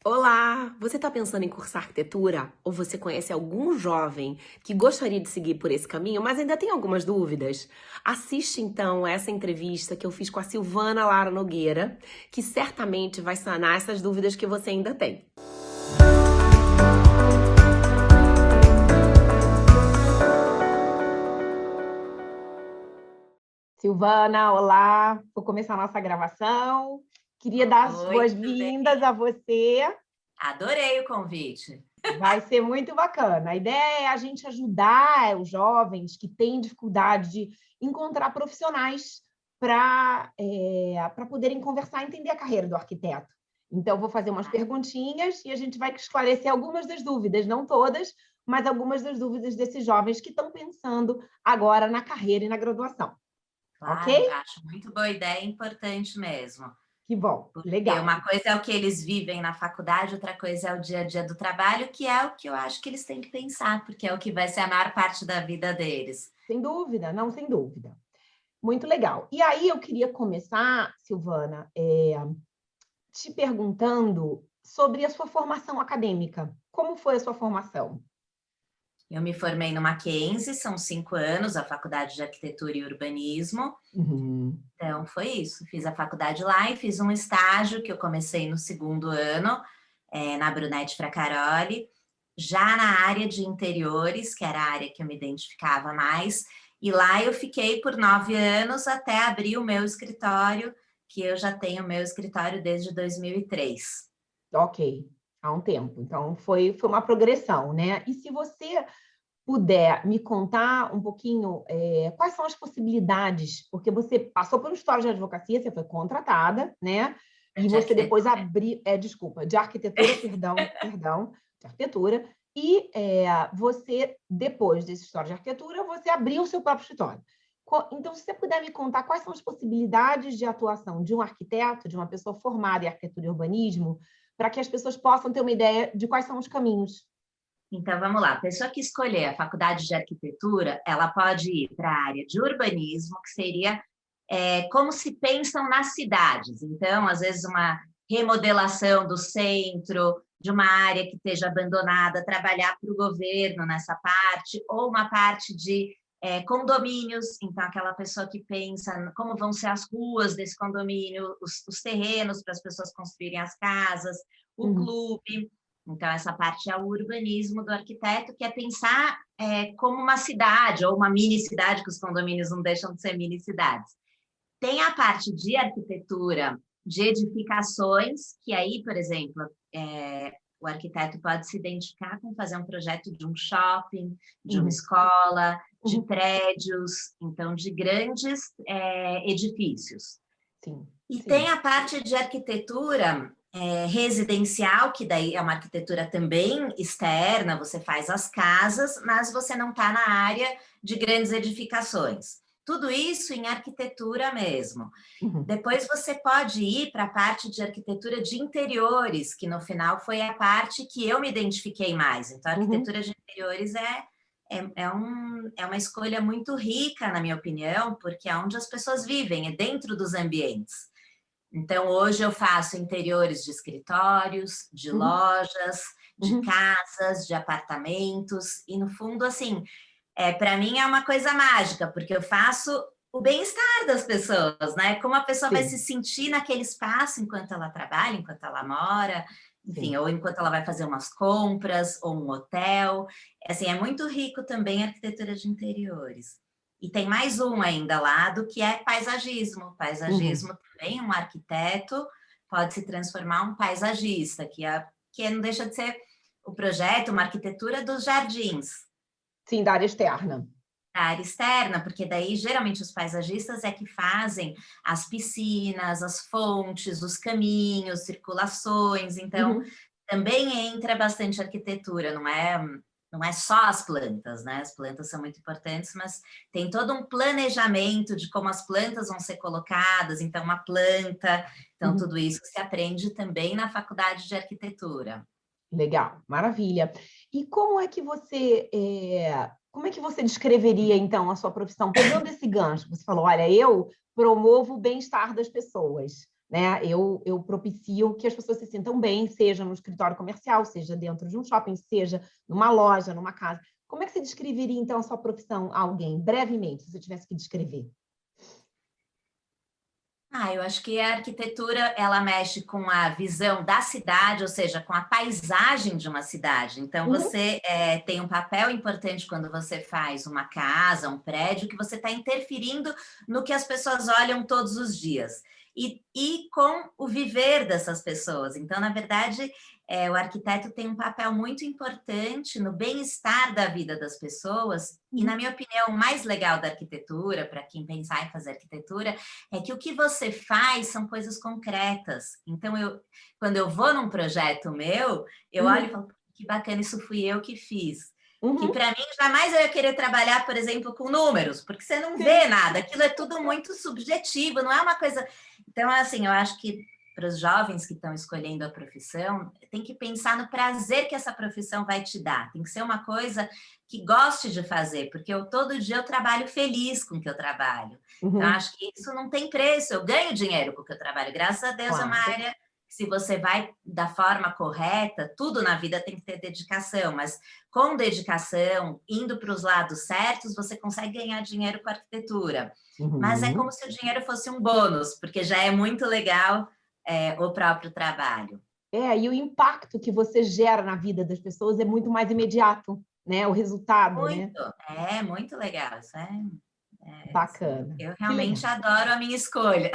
Olá! Você está pensando em cursar arquitetura? Ou você conhece algum jovem que gostaria de seguir por esse caminho, mas ainda tem algumas dúvidas? Assiste então essa entrevista que eu fiz com a Silvana Lara Nogueira, que certamente vai sanar essas dúvidas que você ainda tem. Silvana, olá! Vou começar a nossa gravação. Queria dar as Oi, tudo boas-vindas bem? a você. Adorei o convite. Vai ser muito bacana. A ideia é a gente ajudar os jovens que têm dificuldade de encontrar profissionais para poderem conversar e entender a carreira do arquiteto. Então, vou fazer umas perguntinhas e a gente vai esclarecer algumas das dúvidas, não todas, mas algumas das dúvidas desses jovens que estão pensando agora na carreira e na graduação. Ok? Claro, acho muito boa ideia, importante mesmo. Que bom, Porque legal. uma coisa é o que eles vivem na faculdade, outra coisa é o dia a dia do trabalho, que é o que eu acho que eles têm que pensar, porque é o que vai ser a maior parte da vida deles. Sem dúvida, não, sem dúvida. Muito legal. E aí eu queria começar, Silvana, te perguntando sobre a sua formação acadêmica. Como foi a sua formação? Eu me formei no Mackenzie, são 5 anos, a Faculdade de Arquitetura e Urbanismo. Uhum. Então, foi isso. Fiz a faculdade lá e fiz um estágio que eu comecei no segundo ano, na Brunete Fracaroli, já na área de interiores, que era a área que eu me identificava mais. E lá eu fiquei por 9 anos até abrir o meu escritório, que eu já tenho o meu escritório desde 2003. Ok, há um tempo. Então, foi uma progressão, né? E se você puder me contar um pouquinho quais são as possibilidades, porque você passou por um história de advocacia, você foi contratada, né? E De você depois arquitetura. abriu, desculpa, de arquitetura, perdão, de arquitetura, e você, depois desse história de arquitetura, você abriu o seu próprio escritório. Então, se você puder me contar quais são as possibilidades de atuação de um arquiteto, de uma pessoa formada em arquitetura e urbanismo, para que as pessoas possam ter uma ideia de quais são os caminhos. Então, vamos lá. A pessoa que escolher a faculdade de arquitetura, ela pode ir para a área de urbanismo, que seria como se pensam nas cidades. Então, às vezes, uma remodelação do centro, de uma área que esteja abandonada, trabalhar para o governo nessa parte, ou uma parte de condomínios, então aquela pessoa que pensa como vão ser as ruas desse condomínio, os terrenos para as pessoas construírem as casas, o Uhum. clube. Então, essa parte é o urbanismo do arquiteto, que é pensar como uma cidade, ou uma mini-cidade, que os condomínios não deixam de ser mini-cidades. Tem a parte de arquitetura, de edificações, que aí, por exemplo, o arquiteto pode se identificar com fazer um projeto de um shopping, de uma Uhum. escola, de Uhum. prédios, então, de grandes edifícios. Sim, E tem sim. a parte de arquitetura residencial, que daí é uma arquitetura também externa, você faz as casas, mas você não está na área de grandes edificações. Tudo isso em arquitetura mesmo. Uhum. Depois você pode ir para a parte de arquitetura de interiores, que no final foi a parte que eu me identifiquei mais. Então, a Uhum. arquitetura de interiores é uma escolha muito rica, na minha opinião, porque é onde as pessoas vivem, é dentro dos ambientes. Então, hoje eu faço interiores de escritórios, de Uhum. lojas, de Uhum. casas, de apartamentos, e no fundo, assim, para mim é uma coisa mágica, porque eu faço o bem-estar das pessoas, né? Como a pessoa vai se Sim, sentir naquele espaço enquanto ela trabalha, enquanto ela mora, enfim, sim. ou enquanto ela vai fazer umas compras, ou um hotel. Assim, é muito rico também a arquitetura de interiores. E tem mais um ainda lá, do que é paisagismo. Uhum. Paisagismo também, um arquiteto pode se transformar um paisagista, que não deixa de ser o projeto, uma arquitetura dos jardins, Sim, da área externa. da área externa, porque daí geralmente os paisagistas é que fazem as piscinas, as fontes, os caminhos, circulações, então Uhum. também entra bastante arquitetura, não é só as plantas, né? As plantas são muito importantes, mas tem todo um planejamento de como as plantas vão ser colocadas, então uma planta, então Uhum. tudo isso se aprende também na faculdade de arquitetura. Legal, maravilha. E como é que você descreveria, então, a sua profissão? Pegando esse gancho, você falou, olha, eu promovo o bem-estar das pessoas. né? Eu propicio que as pessoas se sintam bem, seja no escritório comercial, seja dentro de um shopping, seja numa loja, numa casa. Como é que você descreveria, então, a sua profissão a alguém, brevemente, se você tivesse que descrever? Eu acho que a arquitetura, ela mexe com a visão da cidade, ou seja, com a paisagem de uma cidade. Então, você tem um papel importante quando você faz uma casa, um prédio, que você está interferindo no que as pessoas olham todos os dias. E com o viver dessas pessoas. Então, na verdade, o arquiteto tem um papel muito importante no bem-estar da vida das pessoas. E, na minha opinião, o mais legal da arquitetura, para quem pensar em fazer arquitetura, é que o que você faz são coisas concretas. Então, quando eu vou num projeto meu, eu olho e falo, que bacana, isso fui eu que fiz. Que para mim, jamais eu ia querer trabalhar, por exemplo, com números, porque você não vê nada, aquilo é tudo muito subjetivo, não é uma coisa... Então, assim, eu acho que para os jovens que estão escolhendo a profissão, tem que pensar no prazer que essa profissão vai te dar. Tem que ser uma coisa que goste de fazer, porque todo dia eu trabalho feliz com o que eu trabalho. Então, acho que isso não tem preço. Eu ganho dinheiro com o que eu trabalho. Graças a Deus, é uma área que, se você vai da forma correta, tudo na vida tem que ter dedicação, mas com dedicação, indo para os lados certos, você consegue ganhar dinheiro com a arquitetura. Mas é como se o dinheiro fosse um bônus, porque já é muito legal o próprio trabalho. E o impacto que você gera na vida das pessoas é muito mais imediato, né? O resultado, muito, né? Muito legal. Isso bacana. Eu realmente adoro a minha escolha.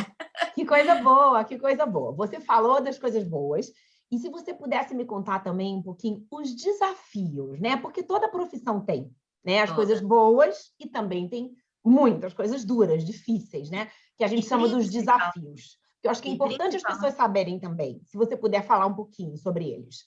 Que coisa boa, que coisa boa. Você falou das coisas boas, e se você pudesse me contar também um pouquinho os desafios, né? Porque toda profissão tem, né? As coisas boas e também tem muitas coisas duras, difíceis, né? Que a gente chama dos desafios. Eu acho que é importante as pessoas saberem também, se você puder falar um pouquinho sobre eles.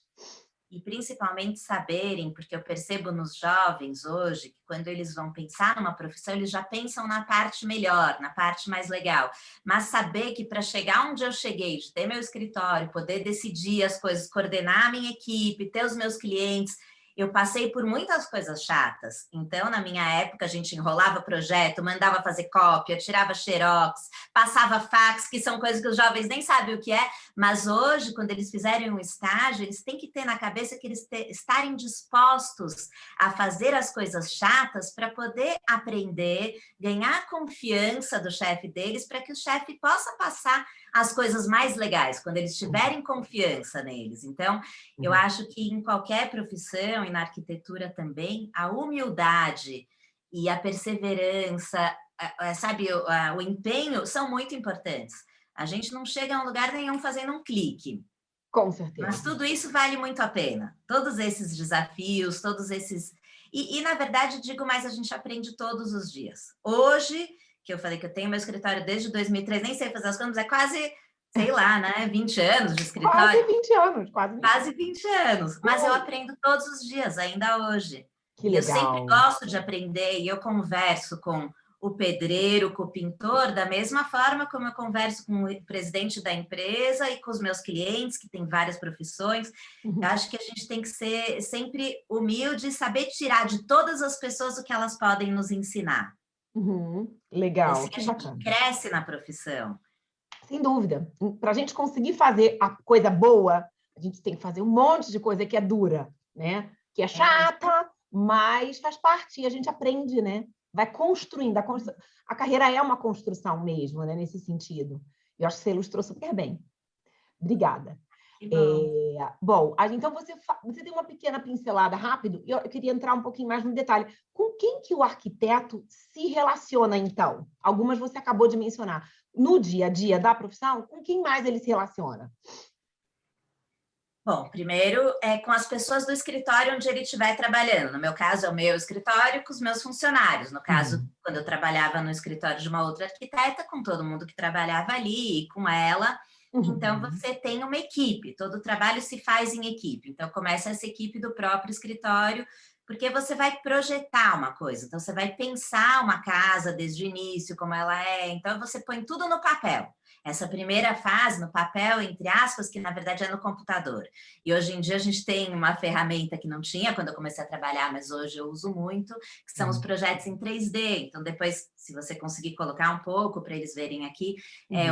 E principalmente saberem, porque eu percebo nos jovens hoje, que quando eles vão pensar numa profissão, eles já pensam na parte melhor, na parte mais legal. Mas saber que para chegar onde eu cheguei, de ter meu escritório, poder decidir as coisas, coordenar a minha equipe, ter os meus clientes, eu passei por muitas coisas chatas. Então, na minha época, a gente enrolava projeto, mandava fazer cópia, tirava xerox, passava fax, que são coisas que os jovens nem sabem o que é, mas hoje, quando eles fizerem um estágio, eles têm que ter na cabeça que eles estarem dispostos a fazer as coisas chatas para poder aprender, ganhar a confiança do chefe deles, para que o chefe possa passar as coisas mais legais, quando eles tiverem confiança neles. Então, eu acho que em qualquer profissão, e na arquitetura também, a humildade e a perseverança, sabe, o empenho são muito importantes. A gente não chega a um lugar nenhum fazendo um clique. Com certeza. Mas tudo isso vale muito a pena. Todos esses desafios, todos esses... E na verdade, digo mais, a gente aprende todos os dias. Hoje, que eu falei que eu tenho meu escritório desde 2003, nem sei fazer as contas, é quase, sei lá, né, 20 anos de escritório. Quase 20 anos, Quase 20 anos. Mas eu aprendo todos os dias, ainda hoje. Que legal. Eu sempre gosto de aprender e eu converso com o pedreiro, com o pintor, da mesma forma como eu converso com o presidente da empresa e com os meus clientes, que têm várias profissões. Eu acho que a gente tem que ser sempre humilde e saber tirar de todas as pessoas o que elas podem nos ensinar. Legal, assim, que a bacana. gente cresce na profissão. Sem dúvida. Para a gente conseguir fazer a coisa boa, a gente tem que fazer um monte de coisa que é dura, né? Que é chata, mas faz parte e a gente aprende, né? Vai construindo. A carreira é uma construção mesmo, né? Nesse sentido. Eu acho que você ilustrou super bem. Obrigada. Bom, então você tem uma pequena pincelada rápido, e eu queria entrar um pouquinho mais no detalhe. Com quem que o arquiteto se relaciona, então? Algumas você acabou de mencionar. No dia a dia da profissão, com quem mais ele se relaciona? Bom, primeiro é com as pessoas do escritório onde ele estiver trabalhando. No meu caso, é o meu escritório com os meus funcionários. No caso, quando eu trabalhava no escritório de uma outra arquiteta, com todo mundo que trabalhava ali e com ela. Então, você tem uma equipe. Todo o trabalho se faz em equipe. Então, começa essa equipe do próprio escritório porque você vai projetar uma coisa, então você vai pensar uma casa desde o início, como ela é, então você põe tudo no papel. Essa primeira fase no papel, entre aspas, que na verdade é no computador. E hoje em dia a gente tem uma ferramenta que não tinha quando eu comecei a trabalhar, mas hoje eu uso muito, que são os projetos em 3D. Então depois, se você conseguir colocar um pouco para eles verem aqui,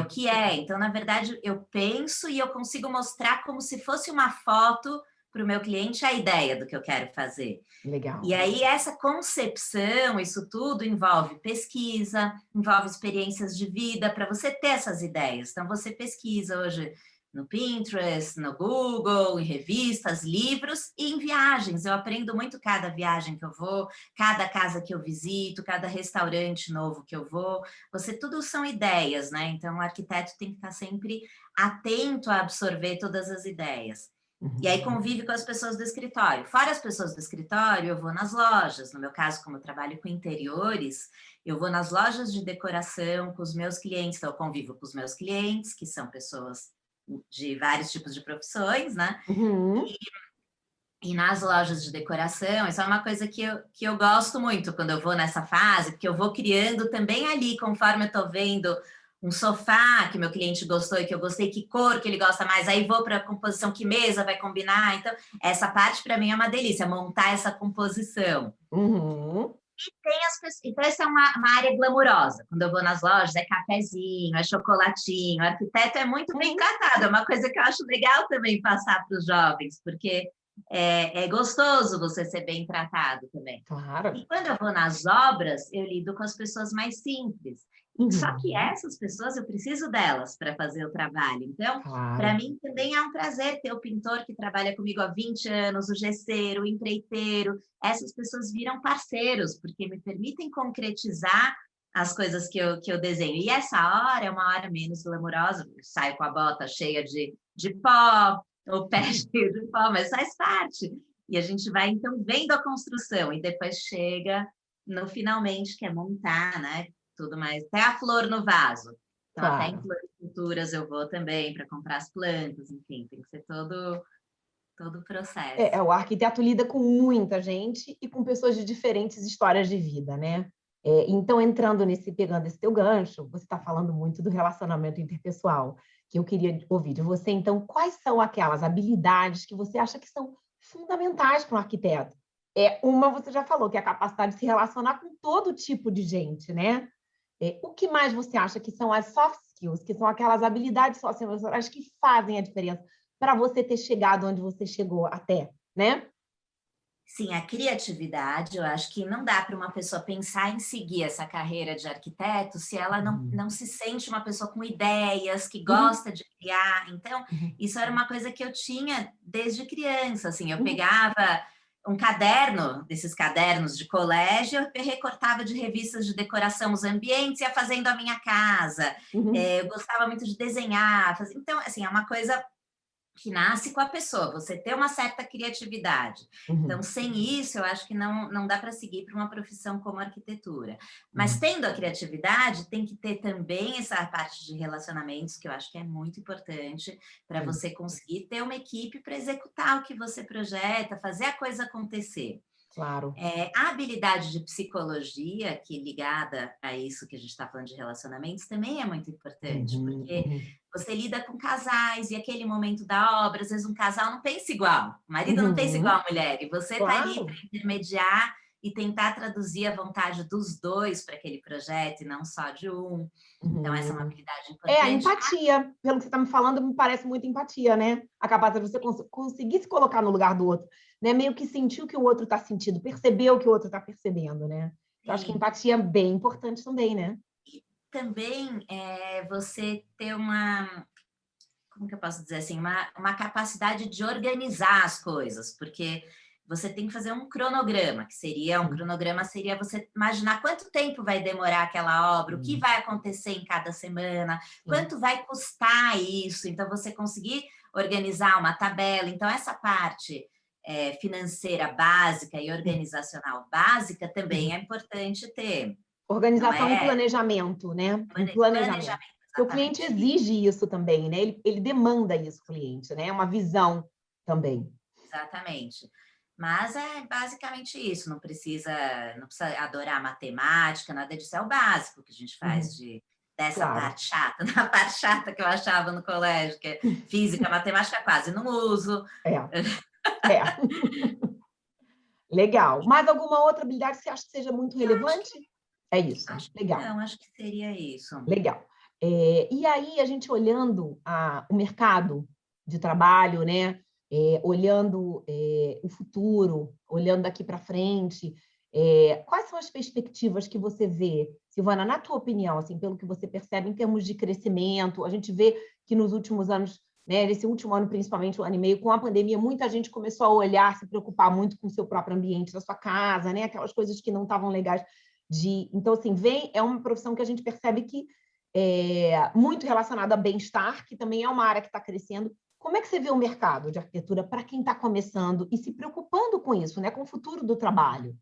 o que é. Então, na verdade, eu penso e eu consigo mostrar como se fosse uma foto para o meu cliente a ideia do que eu quero fazer. Legal. E aí, essa concepção, isso tudo envolve pesquisa, envolve experiências de vida para você ter essas ideias. Então, você pesquisa hoje no Pinterest, no Google, em revistas, livros e em viagens. Eu aprendo muito cada viagem que eu vou, cada casa que eu visito, cada restaurante novo que eu vou. Tudo são ideias, né? Então, o arquiteto tem que estar sempre atento a absorver todas as ideias. E aí convive com as pessoas do escritório. Fora as pessoas do escritório, eu vou nas lojas. No meu caso, como eu trabalho com interiores, eu vou nas lojas de decoração com os meus clientes. Então, eu convivo com os meus clientes, que são pessoas de vários tipos de profissões, né? E nas lojas de decoração, isso é uma coisa que eu gosto muito quando eu vou nessa fase, porque eu vou criando também ali, conforme eu estou vendo um sofá que meu cliente gostou e que eu gostei, que cor que ele gosta mais, aí vou para a composição, que mesa vai combinar. Então, essa parte para mim é uma delícia, montar essa composição. E tem as pessoas. Então, essa é uma área glamurosa. Quando eu vou nas lojas, é cafezinho, é chocolatinho. O arquiteto é muito bem tratado, é uma coisa que eu acho legal também passar para os jovens, porque é gostoso você ser bem tratado também. Claro. E quando eu vou nas obras, eu lido com as pessoas mais simples. Só que essas pessoas, eu preciso delas para fazer o trabalho. Então, para mim também é um prazer ter o pintor que trabalha comigo há 20 anos, o gesseiro, o empreiteiro. Essas pessoas viram parceiros, porque me permitem concretizar as coisas que eu desenho. E essa hora é uma hora menos glamourosa, eu saio com a bota cheia de pó, o pé cheio de pó, mas faz parte. E a gente vai, então, vendo a construção e depois chega no finalmente, que é montar, né? Tudo mais, até a flor no vaso. Então, até em floriculturas eu vou também para comprar as plantas, enfim, tem que ser todo o processo. O arquiteto lida com muita gente e com pessoas de diferentes histórias de vida, né? Então, pegando esse teu gancho, você está falando muito do relacionamento interpessoal, que eu queria ouvir de você. Então, quais são aquelas habilidades que você acha que são fundamentais para um arquiteto? Uma você já falou, que é a capacidade de se relacionar com todo tipo de gente, né? O que mais você acha que são as soft skills, que são aquelas habilidades socioemocionais que fazem a diferença para você ter chegado onde você chegou até, né? Sim, a criatividade, eu acho que não dá para uma pessoa pensar em seguir essa carreira de arquiteto se ela não se sente uma pessoa com ideias, que gosta de criar. Então, isso era uma coisa que eu tinha desde criança, assim, eu pegava um caderno, desses cadernos de colégio, eu recortava de revistas de decoração os ambientes e ia fazendo a minha casa. Eu gostava muito de desenhar. Então, assim, é uma coisa que nasce com a pessoa, você ter uma certa criatividade. Então, sem isso, eu acho que não dá para seguir para uma profissão como arquitetura. Mas tendo a criatividade, tem que ter também essa parte de relacionamentos, que eu acho que é muito importante para você conseguir ter uma equipe para executar o que você projeta, fazer a coisa acontecer. Claro. A habilidade de psicologia, que ligada a isso que a gente está falando de relacionamentos, também é muito importante, porque você lida com casais e aquele momento da obra, às vezes um casal não pensa igual, o marido não pensa igual a mulher, e você está ali para intermediar e tentar traduzir a vontade dos dois para aquele projeto e não só de um. Então, essa é uma habilidade importante. A empatia, pelo que você está me falando, me parece muito empatia, né? A capacidade de você conseguir se colocar no lugar do outro, né? Meio que sentir o que o outro está sentindo, perceber o que o outro está percebendo, né? Eu acho que a empatia é bem importante também, né? E também você ter uma... Como que eu posso dizer assim? Uma capacidade de organizar as coisas, porque você tem que fazer um cronograma, que seria seria você imaginar quanto tempo vai demorar aquela obra, o que vai acontecer em cada semana, quanto vai custar isso. Então, você conseguir organizar uma tabela. Então, essa parte financeira básica e organizacional básica também é importante ter. Organização e planejamento, né? Planejamento. Porque o cliente exige isso também, né? Ele demanda isso, o cliente, né? É uma visão também. Exatamente. Mas é basicamente isso, não precisa adorar matemática, nada disso, é o básico que a gente faz dessa Claro. parte chata, na parte chata que eu achava no colégio, que é física, matemática quase não uso. É, é. Legal. Mais alguma outra habilidade que você acha que seja muito Acho que, relevante? É isso. acho que Legal, não, acho que seria isso. legal. E aí, a gente olhando o mercado de trabalho, né? Olhando o futuro, olhando daqui para frente, quais são as perspectivas que você vê, Silvana, na tua opinião, assim, pelo que você percebe em termos de crescimento? A gente vê que nos últimos anos, né, nesse último ano, principalmente 1 ano e meio, com a pandemia, muita gente começou a olhar, se preocupar muito com o seu próprio ambiente da sua casa, né? Aquelas coisas que não estavam legais Então, assim, é uma profissão que a gente percebe que é muito relacionada a bem-estar, que também é uma área que está crescendo. Como é que você vê o mercado de arquitetura para quem está começando e se preocupando com isso, né? Com o futuro do trabalho?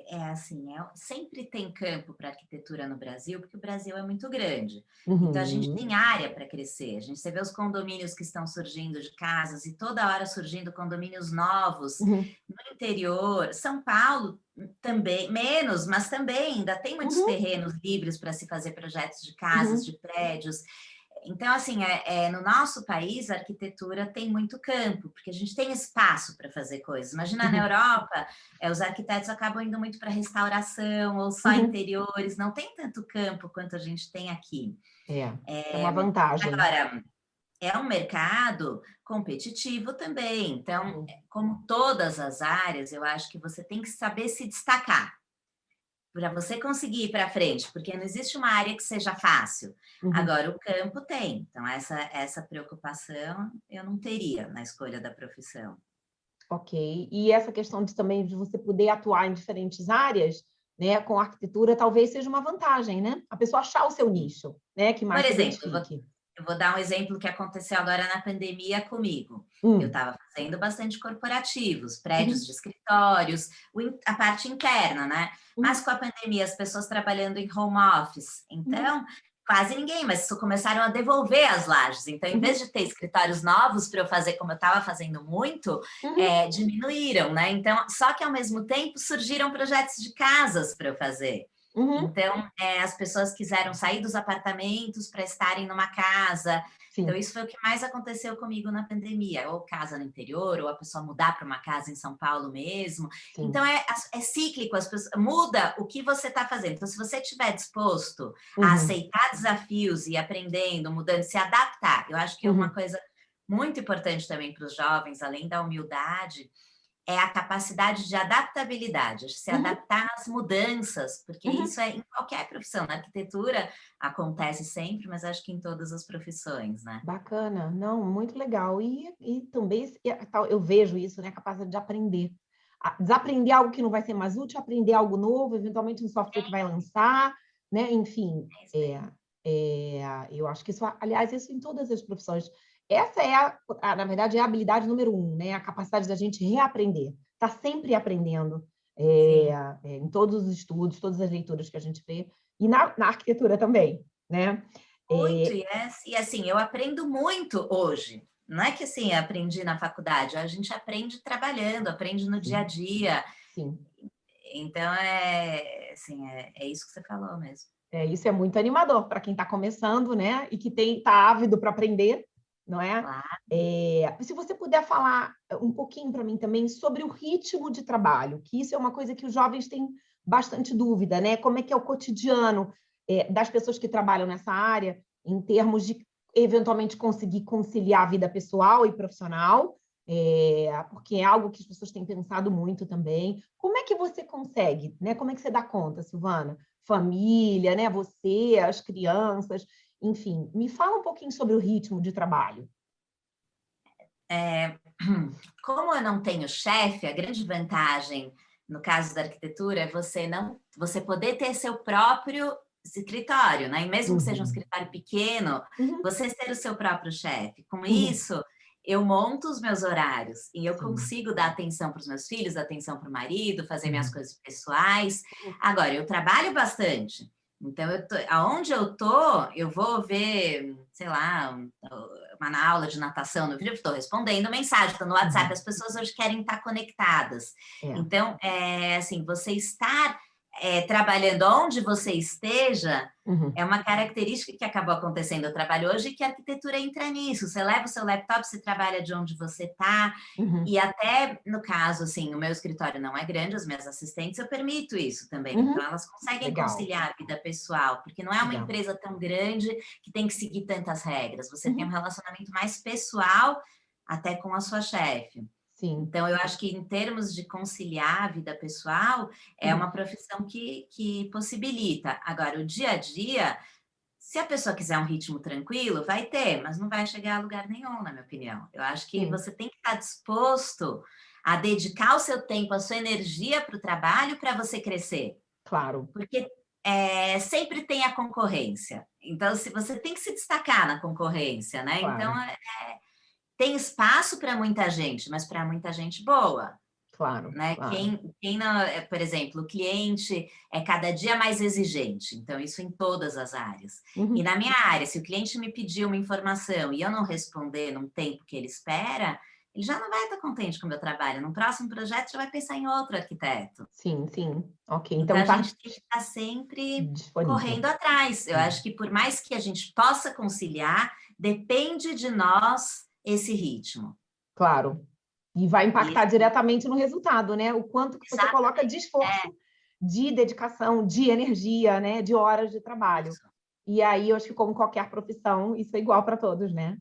É assim, sempre tem campo para arquitetura no Brasil, porque o Brasil é muito grande. Então, a gente Uhum, tem área para crescer. Você vê os condomínios que estão surgindo de casas e toda hora surgindo condomínios novos uhum, no interior. São Paulo também, menos, mas também ainda tem muitos uhum, terrenos livres para se fazer projetos de casas, uhum, de prédios. Então, assim, no nosso país, a arquitetura tem muito campo, porque a gente tem espaço para fazer coisas. Imagina na uhum, Europa, os arquitetos acabam indo muito para restauração ou só uhum. interiores, não tem tanto campo quanto a gente tem aqui. É uma vantagem. Agora, é um mercado competitivo também, então, Uhum, como todas as áreas, eu acho que você tem que saber se destacar para você conseguir ir para frente, porque não existe uma área que seja fácil. uhum. Agora, o campo tem. Então, essa preocupação eu não teria na escolha da profissão. Ok. E essa questão também de você poder atuar em diferentes áreas, né, com arquitetura, talvez seja uma vantagem, né? A pessoa achar o seu nicho, né, que Por mais se exemplo, identifique. eu vou dar um exemplo que aconteceu agora na pandemia comigo. Eu Hum, estava fazendo bastante corporativos, prédios uhum, de escritórios, a parte interna, né? Mas uhum, com a pandemia, as pessoas trabalhando em home office. uhum, Então, quase ninguém, mas começaram a devolver as lajes. Então, em vez uhum, de ter escritórios novos para eu fazer como eu estava fazendo muito, uhum, diminuíram, né? Então, só que ao mesmo tempo surgiram projetos de casas para eu fazer. uhum. Então, as pessoas quiseram sair dos apartamentos para estarem numa casa. Então, Sim, isso foi o que mais aconteceu comigo na pandemia, ou casa no interior, ou a pessoa mudar para uma casa em São Paulo mesmo. Então, sim. é cíclico, muda o que você está fazendo. Então, se você estiver disposto a Uhum, aceitar desafios e aprendendo, mudando, se adaptar, eu acho que é uma uhum, coisa muito importante também para os jovens, além da humildade, é a capacidade de adaptabilidade, de se uhum, adaptar às mudanças, porque uhum. isso é em qualquer profissão. Na arquitetura acontece sempre, mas acho que em todas as profissões, né? Bacana, não, muito legal. E também eu vejo isso, né? A capacidade de aprender. Desaprender algo que não vai ser mais útil, aprender algo novo, eventualmente um software que vai lançar, né? Enfim, É isso aí. eu acho que isso, aliás, isso em todas as profissões. Essa na verdade, é a habilidade número 1, né? A capacidade da gente reaprender, tá sempre aprendendo, é, Sim, em todos os estudos, todas as leituras que a gente vê, e na arquitetura também, né? muito. É, E assim, eu aprendo muito hoje. Não é que assim, aprendi na faculdade, a gente aprende trabalhando, aprende no dia a sim. dia. Sim, Então, assim, é isso que você falou mesmo. isso é muito animador para quem está começando, né? E que está ávido para aprender, não é? Claro. Se você puder falar um pouquinho para mim também sobre o ritmo de trabalho, que isso é uma coisa que os jovens têm bastante dúvida, né? Como é que é o cotidiano das pessoas que trabalham nessa área, em termos de eventualmente conseguir conciliar a vida pessoal e profissional, porque é algo que as pessoas têm pensado muito também. Como é que você consegue, né? Como é que você dá conta, Silvana? Família, né? Você, as crianças, enfim, me fala um pouquinho sobre o ritmo de trabalho. É, como eu não tenho chefe, a grande vantagem no caso da arquitetura é você poder ter seu próprio escritório, né? E mesmo que seja um Uhum, escritório pequeno, uhum, você ser o seu próprio chefe. Com uhum, isso, eu monto os meus horários e eu sim, consigo dar atenção para os meus filhos, dar atenção para o marido, fazer minhas uhum, coisas pessoais. uhum, Agora, eu trabalho bastante. Então, aonde eu tô, eu vou ver, sei lá, na aula de natação, no vídeo, eu estou respondendo mensagem, estou no WhatsApp, as pessoas hoje querem estar conectadas. Então, assim, você estar trabalhando onde você esteja é uma característica que acabou acontecendo no trabalho hoje, e que a arquitetura entra nisso. Você leva o seu laptop, você trabalha de onde você está, e até, no caso, assim, o meu escritório não é grande, as minhas assistentes, eu permito isso também. Então, elas conseguem conciliar a vida pessoal, porque não é uma empresa tão grande que tem que seguir tantas regras. Você tem um relacionamento mais pessoal até com a sua chefe. Sim. Então, eu acho que em termos de conciliar a vida pessoal, é uma profissão que possibilita. Agora, o dia a dia, se a pessoa quiser um ritmo tranquilo, vai ter, mas não vai chegar a lugar nenhum, na minha opinião. Eu acho que você tem que estar disposto a dedicar o seu tempo, a sua energia para o trabalho para você crescer. Claro. Porque sempre tem a concorrência. Então, se você tem que se destacar na concorrência, né? Claro. Então, tem espaço para muita gente, mas para muita gente boa. Claro. Né? Claro. Quem não, por exemplo, o cliente é cada dia mais exigente, então isso em todas as áreas. E na minha área, se o cliente me pedir uma informação e eu não responder num tempo que ele espera, ele já não vai estar contente com o meu trabalho. No próximo projeto, já vai pensar em outro arquiteto. Sim, sim. Ok. Então a gente tem que estar sempre correndo atrás. Eu acho que por mais que a gente possa conciliar, depende de nós esse ritmo. Claro. E vai impactar diretamente no resultado, né? O quanto que você coloca de esforço, de dedicação, de energia, né? De horas de trabalho. E aí, eu acho que como qualquer profissão, isso é igual para todos, né?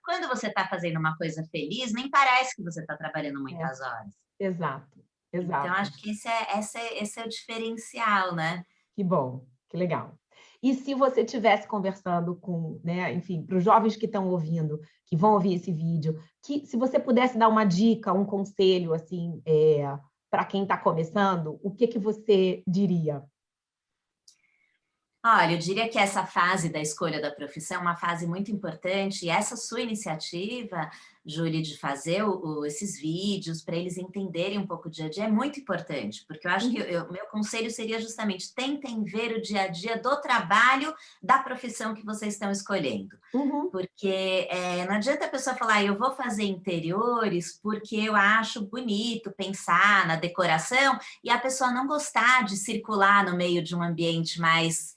Quando você está fazendo uma coisa feliz, nem parece que você está trabalhando muitas horas. Exato. Então, acho que esse é o diferencial, né? Que bom, que legal. E se você estivesse conversando com, né, enfim, para os jovens que estão ouvindo, que vão ouvir esse vídeo, que se você pudesse dar uma dica, um conselho, assim, para quem está começando, o que você diria? Olha, eu diria que essa fase da escolha da profissão é uma fase muito importante, e essa sua iniciativa, Júlia, de fazer esses vídeos para eles entenderem um pouco o dia a dia é muito importante, porque eu acho que o meu conselho seria justamente tentem ver o dia a dia do trabalho da profissão que vocês estão escolhendo. Porque não adianta a pessoa falar, eu vou fazer interiores porque eu acho bonito pensar na decoração, e a pessoa não gostar de circular no meio de um ambiente mais...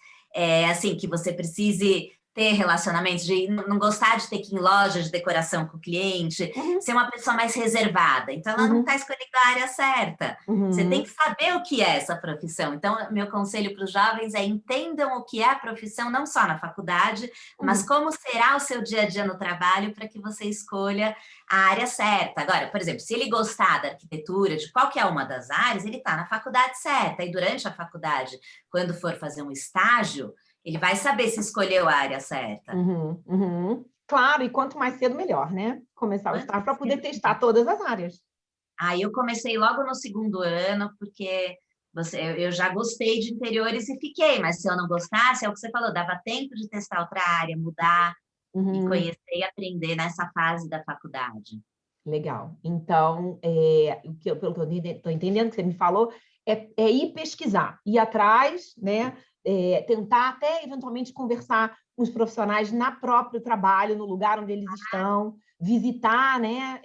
assim, que você precise ter relacionamentos, de não gostar de ter que ir em loja de decoração com o cliente, ser uma pessoa mais reservada. Então, ela não está escolhendo a área certa. Você tem que saber o que é essa profissão. Então, meu conselho para os jovens é entendam o que é a profissão, não só na faculdade, mas como será o seu dia a dia no trabalho para que você escolha a área certa. Agora, por exemplo, se ele gostar da arquitetura, de qualquer uma das áreas, ele está na faculdade certa. E durante a faculdade, quando for fazer um estágio, ele vai saber se escolheu a área certa. Claro, e quanto mais cedo, melhor, né? Começar o estágio para poder testar todas as áreas. Aí eu comecei logo no segundo ano, porque eu já gostei de interiores e fiquei, mas se eu não gostasse, é o que você falou, dava tempo de testar outra área, mudar e conhecer e aprender nessa fase da faculdade. Legal. Então, pelo que eu estou entendendo que você me falou, é ir pesquisar, ir atrás, né? Tentar até eventualmente conversar com os profissionais na próprio trabalho, no lugar onde eles estão, visitar, né,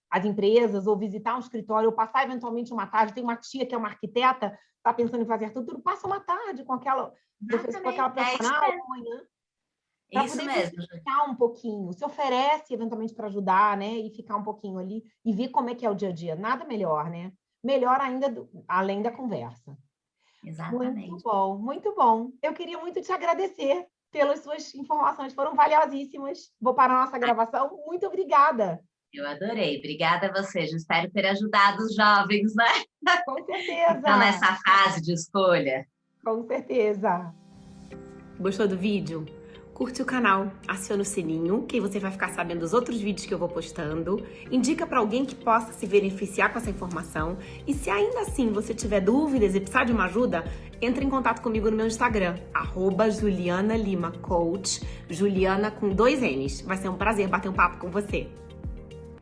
as empresas, ou visitar um escritório, ou passar eventualmente uma tarde. Tem uma tia que é uma arquiteta, está pensando em fazer tudo, passa uma tarde com aquela profissional amanhã. Para poder ficar um pouquinho, se oferece eventualmente para ajudar, né, e ficar um pouquinho ali e ver como é que é o dia a dia. Nada melhor, né? Melhor ainda além da conversa. Exatamente. Muito bom, muito bom. Eu queria muito te agradecer pelas suas informações, foram valiosíssimas. Vou parar a nossa gravação. Muito obrigada. Eu adorei. Obrigada a você. Eu espero ter ajudado os jovens, né? Com certeza. Estão nessa fase de escolha. Com certeza. Gostou do vídeo? Curte o canal, aciona o sininho, que aí você vai ficar sabendo dos outros vídeos que eu vou postando. Indica para alguém que possa se beneficiar com essa informação. E se ainda assim você tiver dúvidas e precisar de uma ajuda, entre em contato comigo no meu Instagram, @JulianaLimaCoach, Juliana com 2 N's. Vai ser um prazer bater um papo com você.